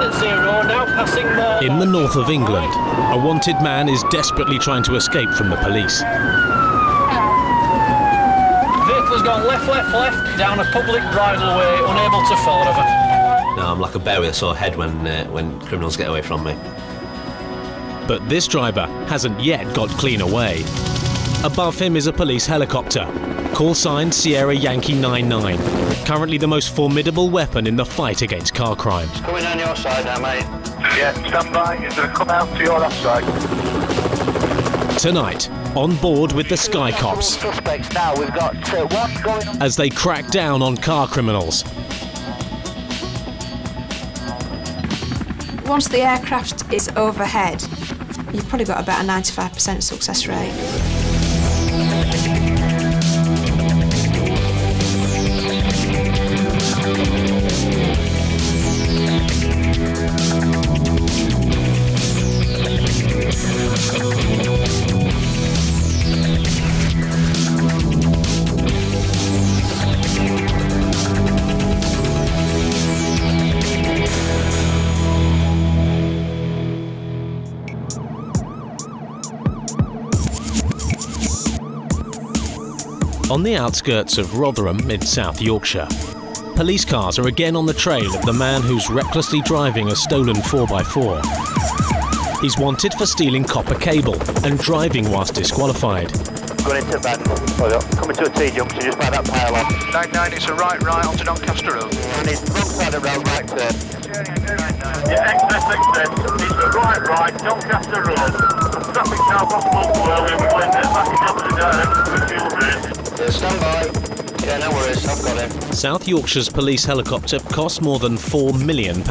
at 0, now passing the... In the north of England, a wanted man is desperately trying to escape from the police. Vehicle's gone left, down a public bridleway, unable to follow over. No, I'm like a bear with a sore head when criminals get away from me. But this driver hasn't yet got clean away. Above him is a police helicopter. Call sign Sierra Yankee 99. Currently the most formidable weapon in the fight against car crime. Coming down your side now, mate. Yeah, stand by. He's going to come out to your left side. Tonight, on board with the Sky Cops, Suspects now. We've got one going on. as they crack down on car criminals. Once the aircraft is overhead, you've probably got about a 95% success rate. On the outskirts of Rotherham in South Yorkshire, police cars are again on the trail of the man who's recklessly driving a stolen 4x4. He's wanted for stealing copper cable and driving whilst disqualified. Going into bed. Coming to a T-junction just by that pylon. 99, it's a right onto Doncaster Road. And it's wrong side of the road, right turn. Yeah, exit. It's the right, Doncaster Road. Traffic now possible slowly. We're going back in the opposite direction with fuel bridge. Yeah, stand by. Yeah, no worries, I've got him. South Yorkshire's police helicopter costs more than £4 million.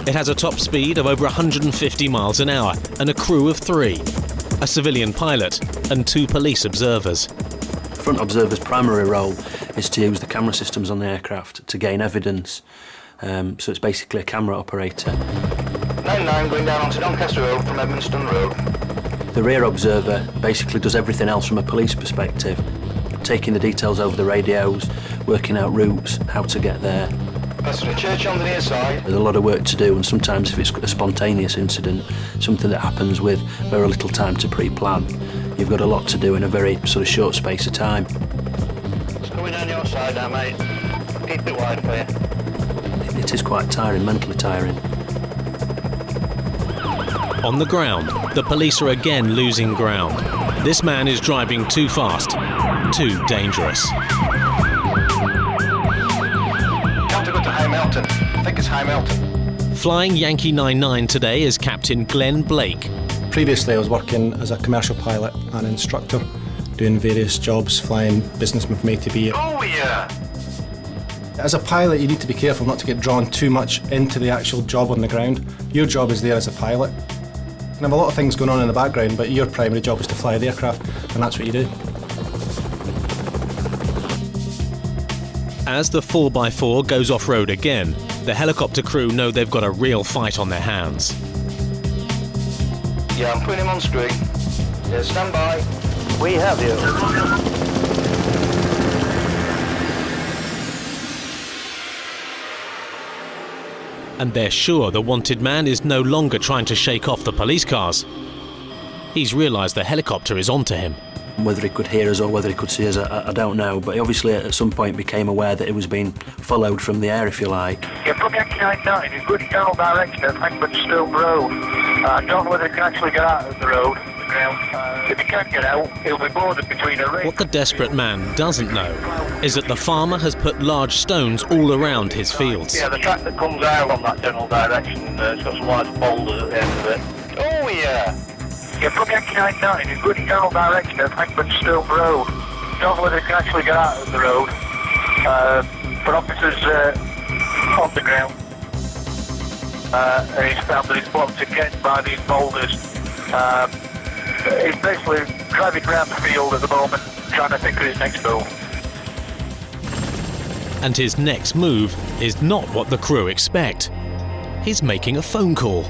It has a top speed of over 150 miles an hour and a crew of 3, a civilian pilot and 2 police observers. Front observer's primary role is to use the camera systems on the aircraft to gain evidence. So it's basically a camera operator. 99 going down onto Doncaster Road from Edmonstone Road. The rear observer basically does everything else from a police perspective, taking the details over the radios, working out routes, how to get there. Passing a church on the near side. There's a lot of work to do, and sometimes if it's a spontaneous incident, something that happens with very little time to pre-plan, you've got a lot to do in a very sort of short space of time. It's coming down your side now, mate. Keep it wide for you. It is quite tiring, mentally tiring. On the ground, the police are again losing ground. This man is driving too fast, too dangerous. Have to go to High Melton. I think it's High Melton. Flying Yankee 99 today is Captain Glenn Blake. Previously I was working as a commercial pilot and instructor, doing various jobs, flying businessmen from A to B. Oh, yeah. As a pilot, you need to be careful not to get drawn too much into the actual job on the ground. Your job is there as a pilot. You have a lot of things going on in the background, but your primary job is to fly the aircraft, and that's what you do. As the 4x4 goes off-road again, the helicopter crew know they've got a real fight on their hands. Yeah, I'm putting him on screen. Yeah, stand by. We have you. And they're sure the wanted man is no longer trying to shake off the police cars. He's realised the helicopter is onto him. Whether he could hear us or whether he could see us, I don't know, but he obviously at some point became aware that it was being followed from the air, if you like. Yeah, from Yankee 99 in good general direction of Edmonstone Road. I don't know whether he can actually get out of the road. If he can get out, he'll be boarded between a ring. What the desperate man doesn't know is that the farmer has put large stones all around his fields. Yeah, the track that comes out on that general direction, it's got some large boulders at the end of it. Oh, yeah. Yeah, from Yankee 99 in good general direction of Edmonstone Road. Don't know whether he can actually get out of the road. But officers on the ground. And he's found that he's blocked again by these boulders. He's basically driving around the field at the moment, trying to think of his next move. And his next move is not what the crew expect. He's making a phone call.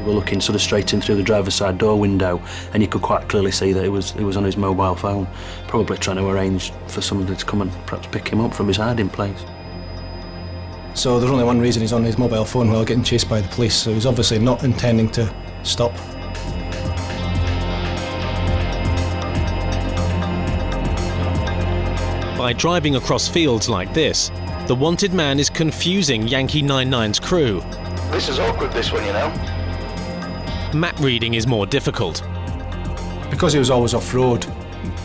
We're looking sort of straight in through the driver's side door window, and you could quite clearly see that it was on his mobile phone, probably trying to arrange for somebody to come and perhaps pick him up from his hiding place. So there's only one reason he's on his mobile phone while getting chased by the police, so he's obviously not intending to stop. By driving across fields like this, the wanted man is confusing Yankee 99's crew. This is awkward, this one, you know. Map reading is more difficult. Because he was always off-road,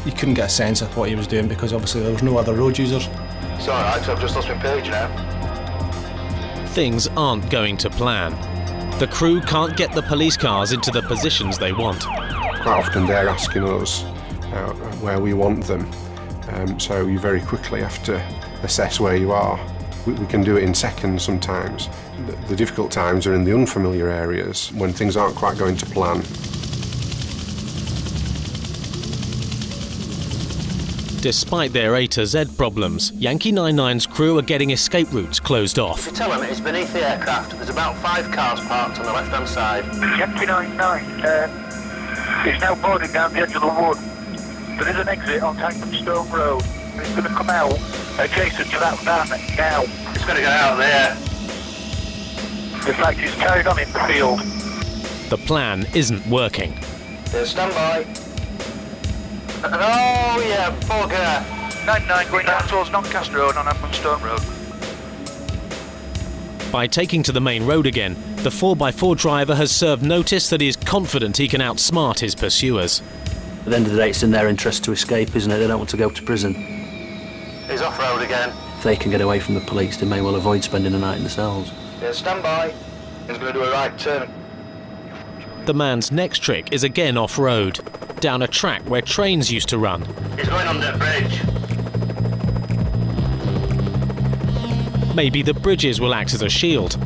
you couldn't get a sense of what he was doing because obviously there was no other road users. It's alright, so I've just lost my page now. Things aren't going to plan. The crew can't get the police cars into the positions they want. Quite often they're asking us where we want them, so you very quickly have to assess where you are. We can do it in seconds sometimes. The difficult times are in the unfamiliar areas when things aren't quite going to plan. Despite their A to Z problems, Yankee 99's crew are getting escape routes closed off. If you tell him it's beneath the aircraft, there's about 5 cars parked on the left-hand side. Yankee 99 is now boarding down the edge of the wood. There is an exit on Tankstone Road. It's going to come out adjacent to that van now. It's going to get out there. In fact, it's carried on in the field. The plan isn't working. Yeah, stand by. Oh, yeah, bugger. 99 going down towards Doncaster Road on Edmonstone Road. By taking to the main road again, the 4x4 driver has served notice that he is confident he can outsmart his pursuers. At the end of the day, it's in their interest to escape, isn't it? They don't want to go to prison. He's off-road again. If they can get away from the police, they may well avoid spending the night in the cells. Yeah, stand by. He's going to do a right turn. The man's next trick is again off-road, down a track where trains used to run. He's going on the bridge. Maybe the bridges will act as a shield.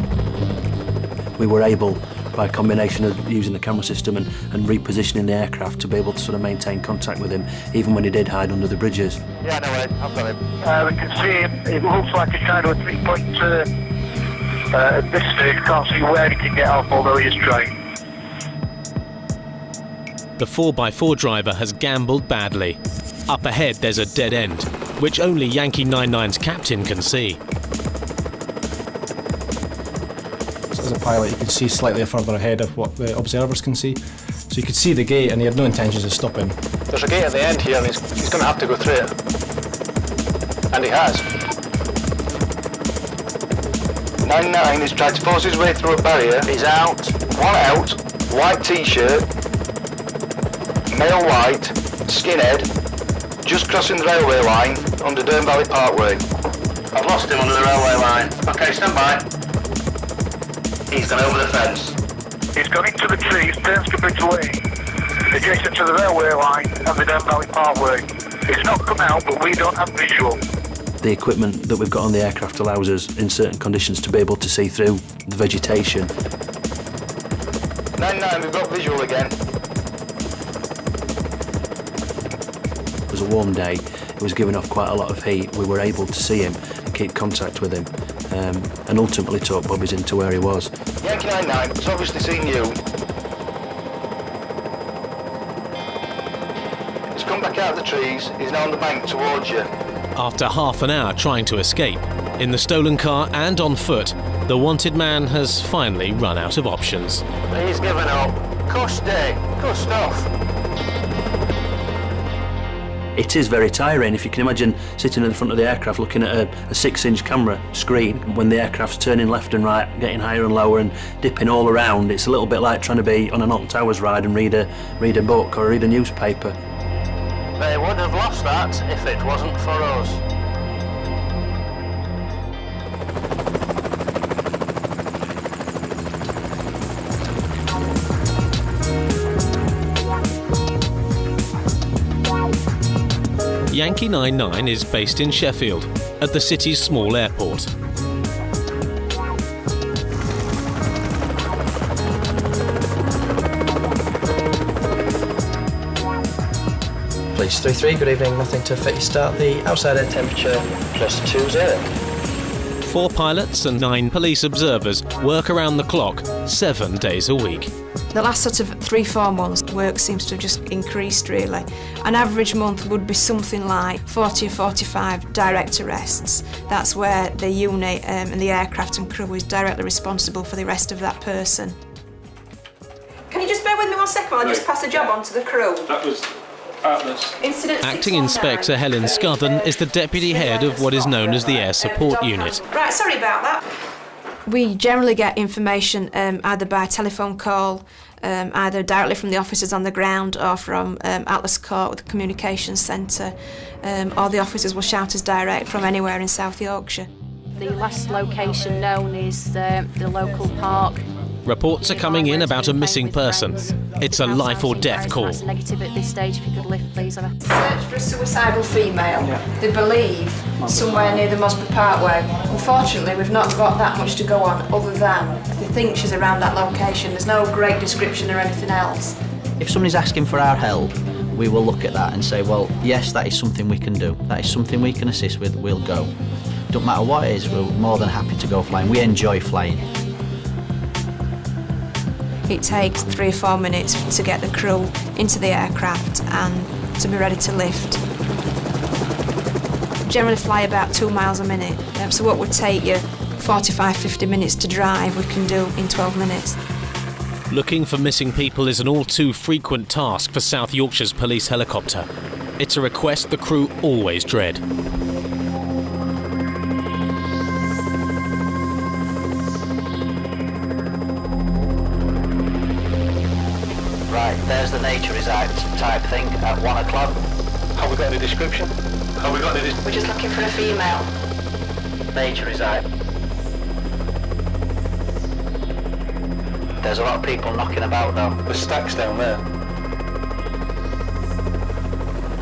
We were able, by a combination of using the camera system and repositioning the aircraft, to be able to sort of maintain contact with him, even when he did hide under the bridges. Yeah, no way, I've got him. We can see him. It looks like he's kind of a 3-point turn. At this stage, can't see where he can get off, although he is trying. The 4x4 driver has gambled badly. Up ahead there's a dead end, which only Yankee 99's captain can see. So as a pilot you can see slightly further ahead of what the observers can see. So you could see the gate and he had no intentions of stopping. There's a gate at the end here and he's going to have to go through it. And he has. 99 has tried to force his way through a barrier. He's out. One out. White t-shirt. Male white. Skinhead. Just crossing the railway line under Dearne Valley Parkway. I've lost him under the railway line. Okay, stand by. He's gone over the fence. He's gone into the trees, Turnskibridge Lane, adjacent to the railway line and the Dearne Valley Parkway. He's not come out, but we don't have visual. The equipment that we've got on the aircraft allows us, in certain conditions, to be able to see through the vegetation. 99, we've got visual again. It was a warm day. It was giving off quite a lot of heat. We were able to see him and keep contact with him, and ultimately talk Bobbies into where he was. Yankee 99, it's obviously seen you. He's come back out of the trees. He's now on the bank towards you. After half an hour trying to escape, in the stolen car and on foot, the wanted man has finally run out of options. He's given up. Cussed off. It is very tiring. If you can imagine sitting in the front of the aircraft looking at a 6-inch camera screen when the aircraft's turning left and right, getting higher and lower and dipping all around. It's a little bit like trying to be on an Alton Towers ride and read a book or read a newspaper. They would have lost that if it wasn't for us. Yankee 99 is based in Sheffield, at the city's small airport. Police 33, good evening, nothing to affect your start. The outside air temperature +20. 4 pilots and 9 police observers work around the clock 7 days a week. The last sort of 3-4 months, work seems to have just increased really. An average month would be something like 40 or 45 direct arrests. That's where the unit and the aircraft and crew is directly responsible for the arrest of that person. Can you just bear with me 1 second while I just pass the job on to the crew? That was Atlas. Incident Acting Inspector Helen Scuthan is the deputy head of what is known as the Air Support Unit. Right, sorry about that. We generally get information either by telephone call, either directly from the officers on the ground or from Atlas Court, the communications centre, or the officers will shout us direct from anywhere in South Yorkshire. The last location known is the local park. Reports are coming in about a missing person. It's a life or death call. That's negative at this stage. If you could lift, please. Search for a suicidal female. They believe somewhere near the Mosby Parkway. Unfortunately, we've not got that much to go on other than they think she's around that location. There's no great description or anything else. If somebody's asking for our help, we will look at that and say, well, yes, that is something we can do. That is something we can assist with, we'll go. Don't matter what it is, we're more than happy to go flying. We enjoy flying. It takes 3 or 4 minutes to get the crew into the aircraft and to be ready to lift. Generally fly about 2 miles a minute, so what would take you 45-50 minutes to drive, we can do in 12 minutes. Looking for missing people is an all too frequent task for South Yorkshire's police helicopter. It's a request the crew always dread. Right, there's the nature is out type thing at 1 o'clock. Have we got any description? Have we got any We're just looking for a female. Nature is out. There's a lot of people knocking about though. There's stacks down there.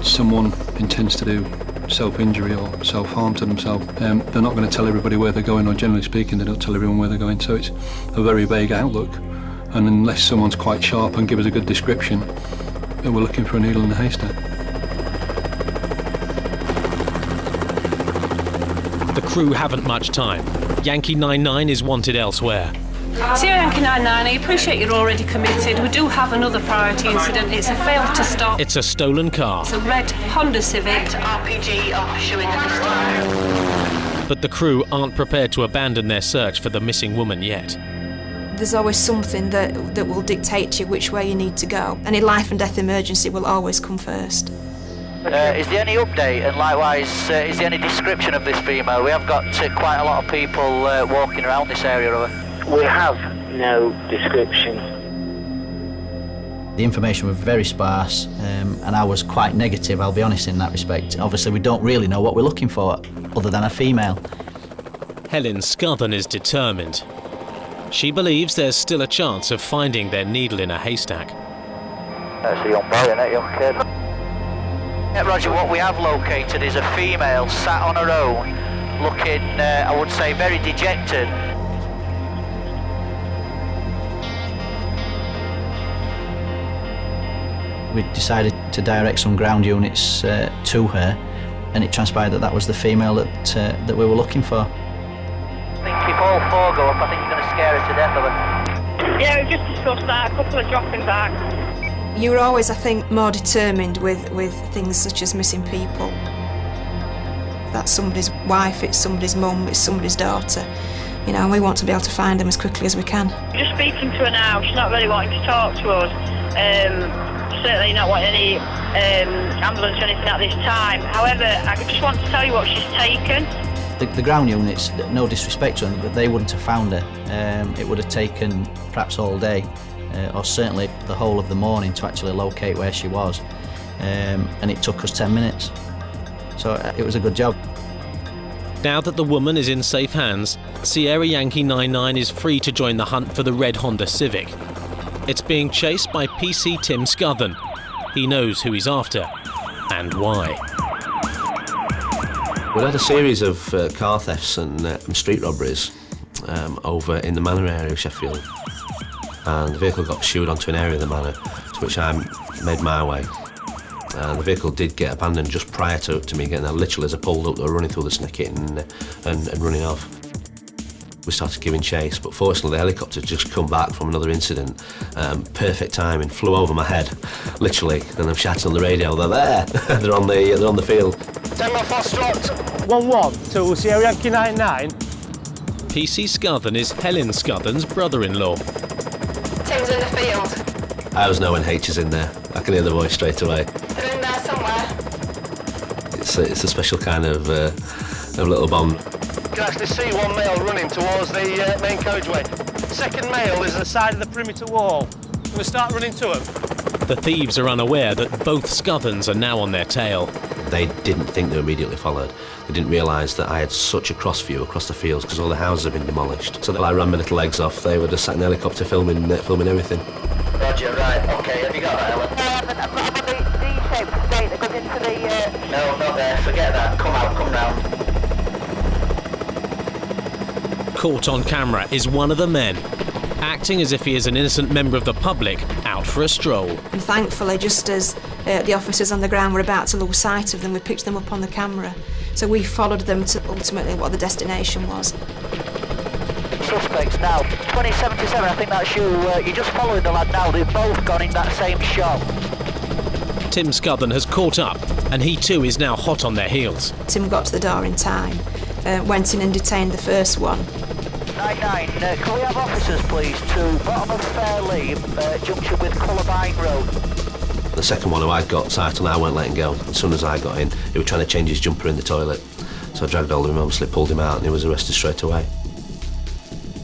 Someone intends to do self-injury or self-harm to themselves. They're not going to tell everybody where they're going, or generally speaking, they don't tell everyone where they're going, so it's a very vague outlook. And unless someone's quite sharp and give us a good description, we're looking for a needle in a haystack. The crew haven't much time. Yankee 99 is wanted elsewhere. Sierra Yankee 99, I appreciate you're already committed. We do have another priority incident. It's a fail to stop. It's a stolen car. It's a red Honda Civic. RPG off showing at this time. But the crew aren't prepared to abandon their search for the missing woman yet. There's always something that will dictate to you which way you need to go. Any life and death emergency will always come first. Is there any update, and likewise, is there any description of this female? We have got quite a lot of people walking around this area of her. We have no description. The information was very sparse, and I was quite negative, I'll be honest, in that respect. Obviously, we don't really know what we're looking for, other than a female. Helen Scuthan is determined. She believes there's still a chance of finding their needle in a haystack. That's a young boy, isn't it, young kid? Yeah, Roger, what we have located is a female sat on her own, looking, I would say, very dejected. We decided to direct some ground units to her, and it transpired that that was the female that we were looking for. I think if all 4 go up, I think you're going to scare her to death of it. Yeah, we've just discussed that, a couple of dropping back. You're always, I think, more determined with things such as missing people. That's somebody's wife, it's somebody's mum, it's somebody's daughter. You know, and we want to be able to find them as quickly as we can. Just speaking to her now, she's not really wanting to talk to us. Certainly not wanting any ambulance or anything at this time. However, I just want to tell you what she's taken. The ground units, no disrespect to them, but they wouldn't have found her. It would have taken perhaps all day, or certainly the whole of the morning to actually locate where she was. And it took us 10 minutes. So it was a good job. Now that the woman is in safe hands, Sierra Yankee 99 is free to join the hunt for the red Honda Civic. It's being chased by PC Tim Scuthan. He knows who he's after and why. We had a series of car thefts and street robberies over in the Manor area of Sheffield, and the vehicle got pursued onto an area of the Manor, to which I made my way. And the vehicle did get abandoned just prior to me getting there. Literally, as I pulled up, they were running through the snicket and running off. We started giving chase, but fortunately the helicopter had just come back from another incident. Perfect timing, flew over my head, literally, and I'm shouting on the radio, they're there, they're on the field. 10 mile Foxtrot. 1-1 to Sierra Yankee 99. PC Scuthan is Helen Scuthan's brother-in-law. Tim's in the field. I always know when H is in there. I can hear the voice straight away. They're in there somewhere. It's a special kind of little bond. You can actually see one male running towards the main carriageway. Second male is at the side of the perimeter wall. Can we start running to him? The thieves are unaware that both Scuthans are now on their tail. They didn't think they were immediately followed. They didn't realise that I had such a cross view across the fields because all the houses had been demolished. So that I ran my little legs off, they were just sat in the helicopter filming everything. Roger, right, okay, have you got that, Ellen? I've got the D-shaped gate that goes into the... No, not there, forget that. Come out, come round. Caught on camera is one of the men, acting as if he is an innocent member of the public out for a stroll. And thankfully, just as the officers on the ground were about to lose sight of them, we picked them up on the camera. So we followed them to ultimately what the destination was. Suspects now. 2077, I think that's you. You're just following the lad now. They've both gone in that same shop. Tim Scuthan has caught up, and he too is now hot on their heels. Tim got to the door in time, went in and detained the first one. 99, can we have officers please to bottom of Fairley, junction with Cullabine Road. The second one who I'd got sight on, I weren't letting go. As soon as I got in, he was trying to change his jumper in the toilet. So I dragged hold of him, obviously pulled him out, and he was arrested straight away.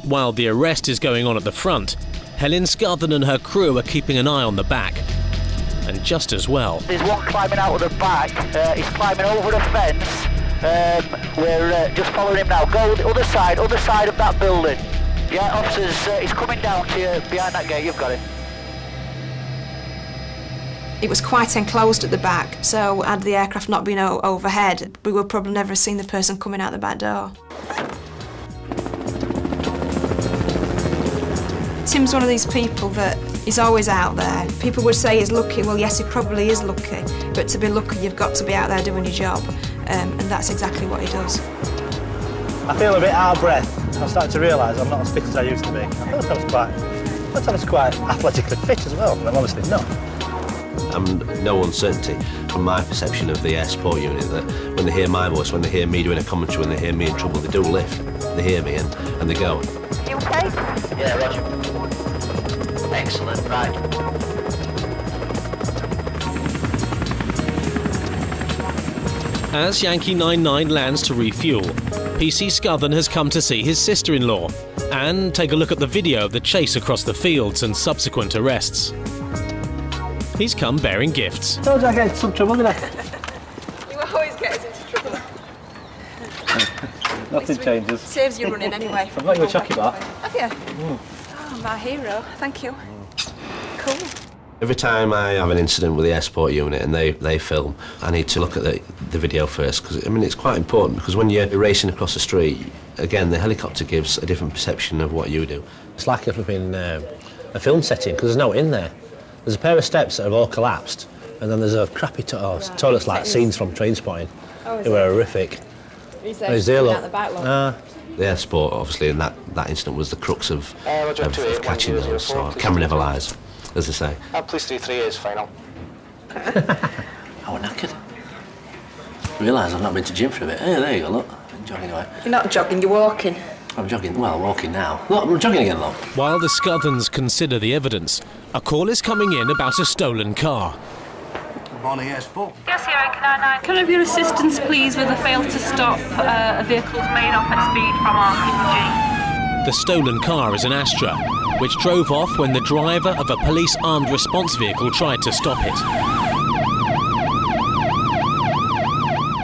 While the arrest is going on at the front, Helen Scuthan and her crew are keeping an eye on the back. And just as well. There's one climbing out of the back, he's climbing over a fence. We're just following him now. Go the other side of that building. Yeah, officers, he's coming down to you behind that gate, you've got it. It was quite enclosed at the back, so had the aircraft not been overhead, we would probably never have seen the person coming out the back door. Tim's one of these people that is always out there. People would say he's lucky. Well, yes, he probably is lucky, but to be lucky, you've got to be out there doing your job, and that's exactly what he does. I feel a bit out of breath. I'm starting to realise I'm not as fit as I used to be. I feel like I was quite athletically fit as well, but I'm obviously not. No uncertainty from my perception of the air support unit that when they hear my voice, when they hear me doing a commentary, when they hear me in trouble, they do lift. They hear me and they go. You okay? Yeah, Roger. Excellent, right. As Yankee 99 lands to refuel, PC Scuthan has come to see his sister-in-law and take a look at the video of the chase across the fields and subsequent arrests. He's come bearing gifts. Told you I get into some trouble, didn't I? You always get us into trouble. Nothing changes. Saves you running anyway. I've got you a chocolate bar. Have you? Oh, my hero. Thank you. Cool. Every time I have an incident with the air support unit and they film, I need to look at the video first, because I mean it's quite important, because when you're racing across the street, again the helicopter gives a different perception of what you do. It's like a flipping a film setting, because there's no one in there. There's a pair of steps that have all collapsed, and then there's a crappy toilets like scenes from Trainspotting. They were horrific. He's there out the back long. The air support, obviously, in that incident was the crux of catching those. So camera never lies, as they say. Please do 3 years final. I was knackered. Realise I've not been to gym for a bit. Hey, there you go, look. I'm jogging away. You're not jogging, you're walking. I'm jogging, well, walking now. Look, I'm jogging again, look. While the Scuthans consider the evidence, a call is coming in about a stolen car. Good morning, yes, Paul. Yes, Sierra 99. Can I have your assistance, please, with a fail to stop a vehicle's made off at speed from RPG? The stolen car is an Astra, which drove off when the driver of a police armed response vehicle tried to stop it.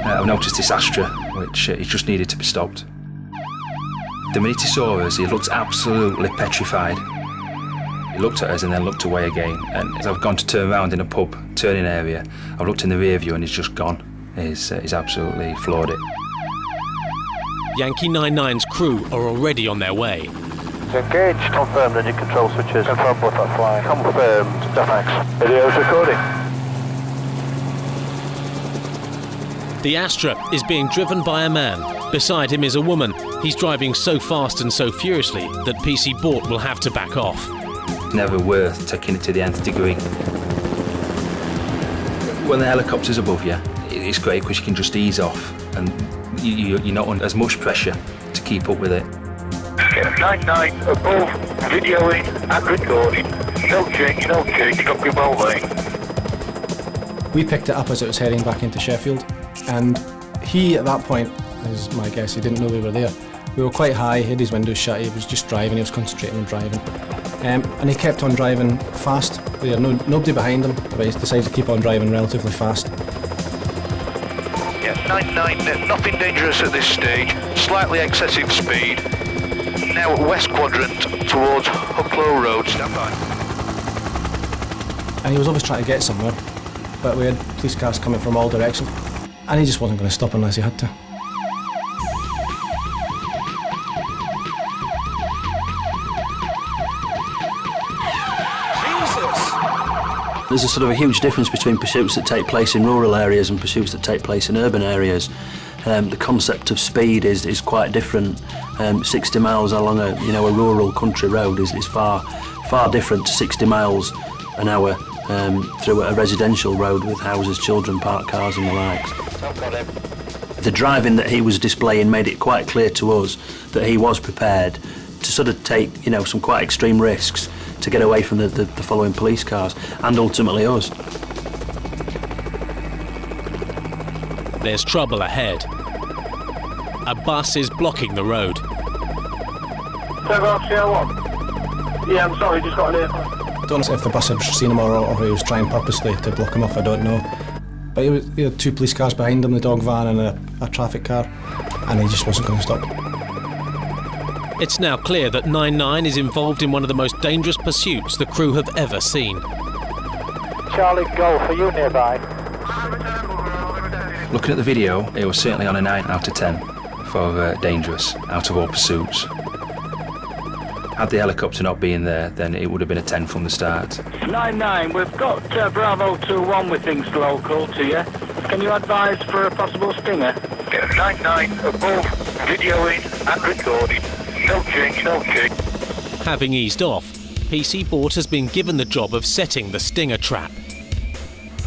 I've noticed this Astra, which it just needed to be stopped. The minute he saw us, he looked absolutely petrified. He looked at us and then looked away again. And as I've gone to turn around in a pub, turning area, I've looked in the rear view and he's just gone. He's absolutely floored it. Yankee 99's crew are already on their way. Engaged. Confirmed engine control switches. Confirmed both are flying. Confirmed. Defax. Video's recording. The Astra is being driven by a man Beside him is a woman. He's driving so fast and so furiously that PC Bort will have to back off. Never worth taking it to the nth degree. When the helicopter's above you, it's great because you can just ease off and you're not under as much pressure to keep up with it. 99 above, videoing and recording. No change, copy well lane. We picked it up as it was heading back into Sheffield, and he, at that point, is my guess, he didn't know we were there. We were quite high, he had his windows shut, he was just driving, he was concentrating on driving. And he kept on driving fast. We had nobody behind him, but he decided to keep on driving relatively fast. Yeah, 99, nothing dangerous at this stage, slightly excessive speed. Now west quadrant towards Hucklow Road, stand by. And he was always trying to get somewhere, but we had police cars coming from all directions, and he just wasn't going to stop unless he had to. There's a sort of a huge difference between pursuits that take place in rural areas and pursuits that take place in urban areas. The concept of speed is quite different. 60 miles along a rural country road is far different to 60 miles an hour through a residential road with houses, children, parked cars and the likes. The driving that he was displaying made it quite clear to us that he was prepared to sort of take some quite extreme risks to get away from the following police cars and ultimately us. There's trouble ahead. A bus is blocking the road. Yeah, I'm sorry, just got in here. I don't know if the bus had seen him or he was trying purposely to block him off, I don't know. But he had two police cars behind him, the dog van and a traffic car, and he just wasn't going to stop. It's now clear that 99 is involved in one of the most dangerous pursuits the crew have ever seen. Charlie Golf, are you nearby? Looking at the video, it was certainly on a 9 out of 10 for dangerous, out of all pursuits. Had the helicopter not been there, then it would have been a 10 from the start. 99, we've got Bravo 21 with things local to you. Can you advise for a possible stinger? 99, above, videoing and recording. No change. Having eased off, PC Bort has been given the job of setting the stinger trap.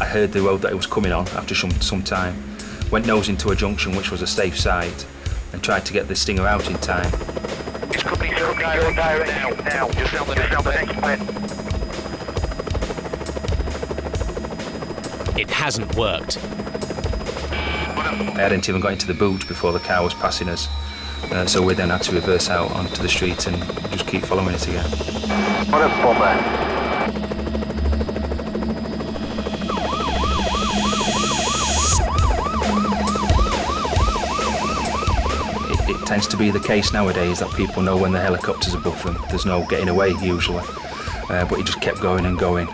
I heard the road that it was coming on after some time, went nose into a junction which was a safe side, and tried to get the stinger out in time. It's coming your direct now. Just round the next bend. It hasn't worked. I hadn't even got into the boot before the car was passing us. So we then had to reverse out onto the street and just keep following it again. What a bummer. It tends to be the case nowadays that people know when the helicopter's above them. There's no getting away usually, but he just kept going and going.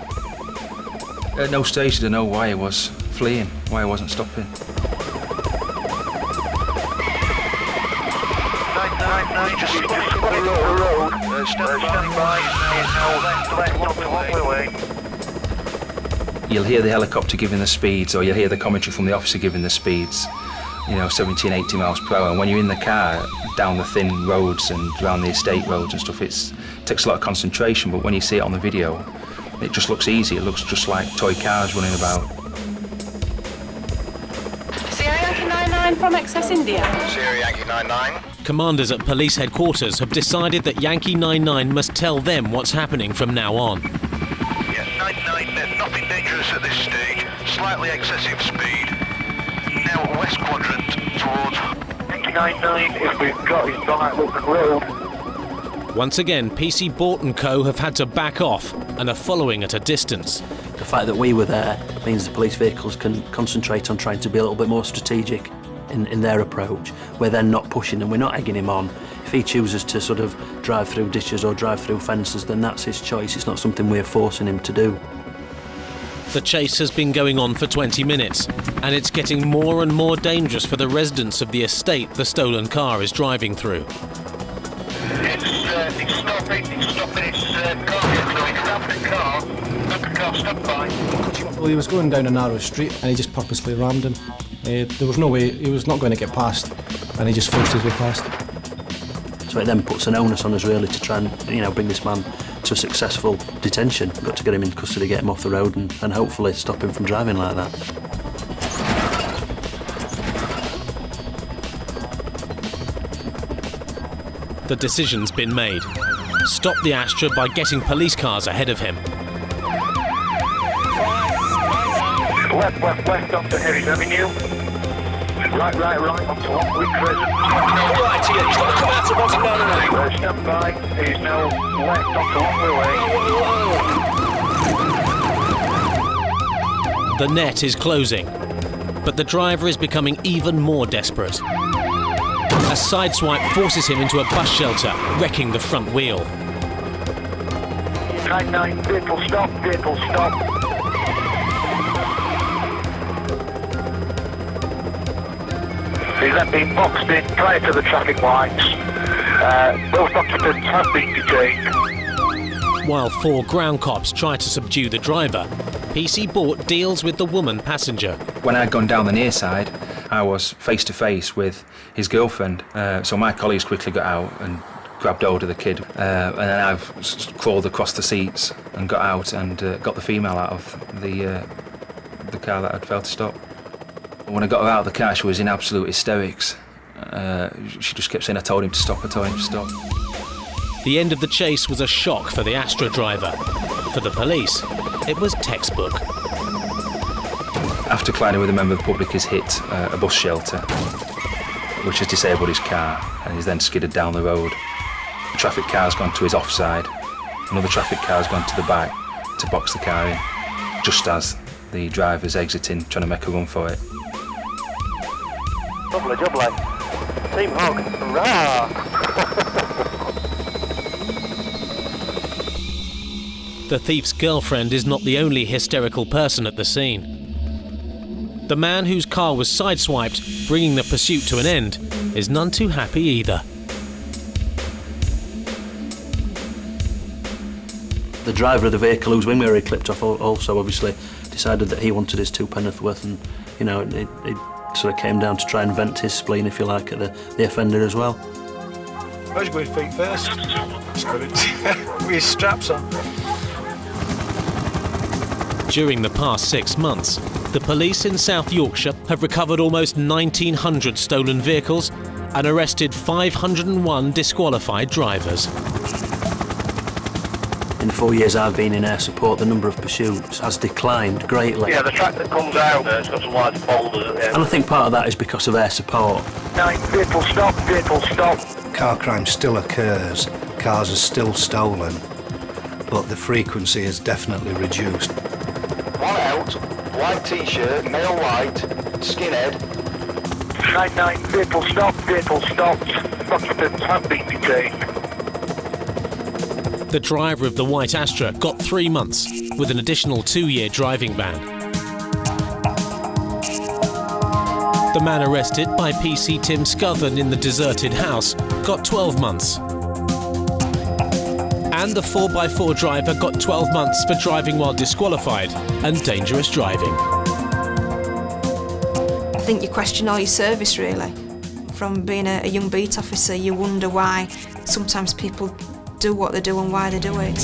At no stage did I know why he was fleeing, why he wasn't stopping. 99, just spot the road. Stand by. You'll hear the helicopter giving the speeds, or you'll hear the commentary from the officer giving the speeds, 70 and 80 miles per hour. And when you're in the car, down the thin roads and around the estate roads and stuff, it takes a lot of concentration, but when you see it on the video, it just looks easy. It looks just like toy cars running about. Sierra Yankee 99 from Excess India. Sierra Yankee 99. Commanders at police headquarters have decided that Yankee 99 must tell them what's happening from now on. Yeah, 99, nothing dangerous at this stage, slightly excessive speed. Now west quadrant towards... 99, if we've got his right look road. Once again, PC Bort and Co have had to back off and are following at a distance. The fact that we were there means the police vehicles can concentrate on trying to be a little bit more strategic in their approach. We're then not pushing and we're not egging him on. If he chooses to sort of drive through ditches or drive through fences, then that's his choice. It's not something we're forcing him to do. The chase has been going on for 20 minutes, and it's getting more and more dangerous for the residents of the estate the stolen car is driving through. It's stopping, it's car, stop by. Well, he was going down a narrow street and he just purposely rammed him. There was no way, he was not going to get past, and he just forced his way past. So it then puts an onus on us really to try and, bring this man to a successful detention. We've got to get him in custody, get him off the road and hopefully stop him from driving like that. The decision's been made. Stop the Astra by getting police cars ahead of him. Left onto Harris Avenue. Right onto Lockwood Crescent. Right here, he's got to come out to bottom down and out. Stand by, he's now left onto Lockwood Way. The net is closing, but the driver is becoming even more desperate. A sideswipe forces him into a bus shelter, wrecking the front wheel. 99, vehicle stop. He's then been boxed in prior to the traffic lights. Both occupants have been detained. While 4 ground cops try to subdue the driver, PC Bort deals with the woman passenger. When I'd gone down the near side, I was face to face with his girlfriend. So my colleagues quickly got out and grabbed hold of the kid. And then I've crawled across the seats and got out and got the female out of the car that I'd failed to stop. When I got her out of the car, she was in absolute hysterics. She just kept saying, I told him to stop. The end of the chase was a shock for the Astra driver. For the police, it was textbook. After colliding with a member of the public, he's hit a bus shelter, which has disabled his car, and he's then skidded down the road. A traffic car's gone to his offside. Another traffic car's gone to the back to box the car in, just as the driver's exiting, trying to make a run for it. Jubbly. Team Hog. Hurrah! The thief's girlfriend is not the only hysterical person at the scene. The man whose car was sideswiped, bringing the pursuit to an end, is none too happy either. The driver of the vehicle whose wing mirror he clipped off also obviously decided that he wanted his 2 penn'orth worth, and it sort of came down to try and vent his spleen, if you like, at the offender as well. I was going feet first. With his straps on. During the past 6 months, the police in South Yorkshire have recovered almost 1,900 stolen vehicles and arrested 501 disqualified drivers. In the 4 years I've been in air support, the number of pursuits has declined greatly. Yeah, the track that comes out there's got some large boulders at the end. And I think part of that is because of air support. 9, vehicle stop. Car crime still occurs, cars are still stolen, but the frequency is definitely reduced. 1 out, white t-shirt, male white, skinhead. 99, vehicle stopped. Occupants have been detained. The driver of the white Astra got 3 months, with an additional 2-year driving ban. The man arrested by PC Tim Scothen in the deserted house got 12 months. And the 4x4 driver got 12 months for driving while disqualified and dangerous driving. I think you question all your service, really. From being a young beat officer, you wonder why sometimes people do what they do and why they do it.